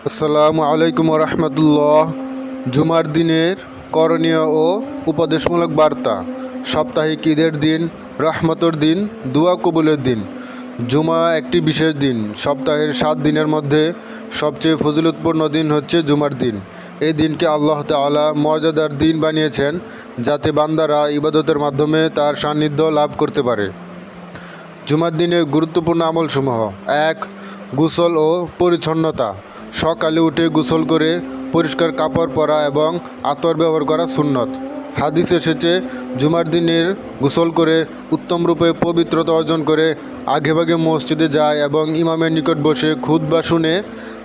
আসসালামু আলাইকুম রহমতুল্লাহ। জুমার দিনের করণীয় ও উপদেশমূলক বার্তা। সাপ্তাহিক ঈদের দিন, রহমতের দিন, দোয়া কবুলের দিন। জুমা একটি বিশেষ দিন। সপ্তাহের 7 দিনের মধ্যে সবচেয়ে ফজিলতপূর্ণ দিন হচ্ছে জুমার দিন। এই দিনকে আল্লাহ তাআলা মর্যাদার দিন বানিয়েছেন, যাতে বান্দারা ইবাদতের মাধ্যমে তার সান্নিধ্য লাভ করতে পারে। জুমার দিনে গুরুত্বপূর্ণ আমলসমূহ: 1. গোসল ও পরিচ্ছন্নতা। সকালে উঠে গোসল করে পরিষ্কার কাপড় পরা এবং আতর ব্যবহার করা সুন্নত। হাদিস এসেছে, জুমার দিনের গোসল করে উত্তমরূপে পবিত্রতা অর্জন করে আগেভাগে মসজিদে যায় এবং ইমামের নিকট বসে খুতবা শুনে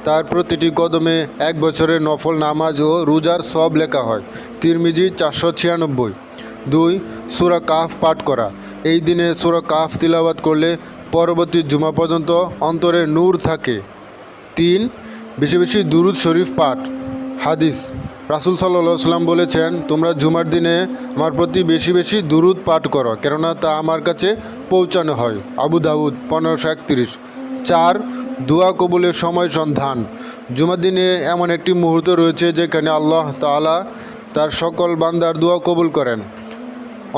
তার প্রতিটি কদমে 1 বছরের নফল নামাজ ও রোজার সওয়াব লেখা হয়। তিরমিজি 496। 2. সূরা কাহফ পাঠ করা। এই দিনে সূরা কাহফ তিলাওয়াত করলে পরবর্তী জুমা পর্যন্ত অন্তরে নূর থাকে। 3. বেশি বেশি দুরুদ শরীফ পাঠ। হাদিস: রাসূল সাল্লাল্লাহু আলাইহি সাল্লাম বলেছেন, তোমরা জুমার দিনে আমার প্রতি বেশি বেশি দুরুদ পাঠ করো, কেননা তা আমার কাছে পৌঁছানো হয়। আবু দাউদ 1531। 4. দোয়া কবুলের সময় সন্ধান। জুমার দিনে এমন একটি মুহূর্ত রয়েছে যেখানে আল্লাহ তাআলা তার সকল বান্দার দোয়া কবুল করেন।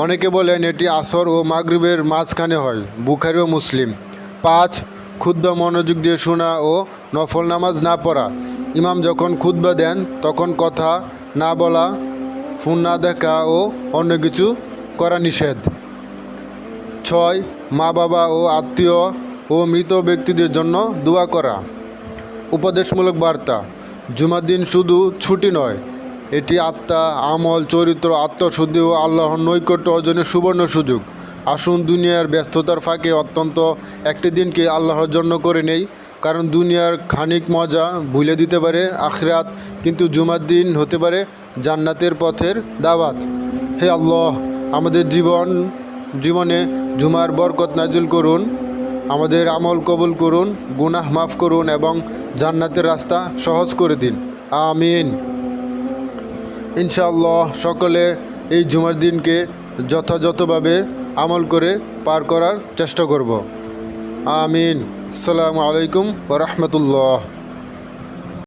অনেকে বলেন এটি আসর ও মাগরিবের মাঝখানে হয়। বুখারী ও মুসলিম। 5. খুতবা মনোযোগ দিয়ে শোনা ও নফল নামাজ না পড়া। ইমাম যখন খুতবা দেন তখন কথা না বলা, ফোন না দেখা ও অন্য কিছু করা নিষেধ। 6. মা বাবা ও আত্মীয় ও মৃত ব্যক্তিদের জন্য দোয়া করা। উপদেশমূলক বার্তা: জুমার দিন শুধু ছুটি নয়, এটি আত্মা, আমল, চরিত্র, আত্মশুদ্ধি ও আল্লাহর নৈকট্য অর্জনের সুবর্ণ সুযোগ। আসুন দুনিয়ার ব্যস্ততার ফাঁকে অত্যন্ত একটি দিনকে আল্লাহর জন্য করে নেই, কারণ দুনিয়ার খানিক মজা ভুলে দিতে পারে আখিরাত, কিন্তু জুমার দিন হতে পারে জান্নাতের পথের দাওয়াত। হে আল্লাহ, আমাদের জীবনে জুমার বরকত নাজিল করুন, আমাদের আমল কবুল করুন, গুনাহ মাফ করুন এবং জান্নাতের রাস্তা সহজ করে দিন। আমিন। ইনশাআল্লাহ সকলে এই জুমার দিনকে যথাযথভাবে আমল করে পার করার চেষ্টা করব। আমিন। আসসালামু আলাইকুম ওয়া রাহমাতুল্লাহ।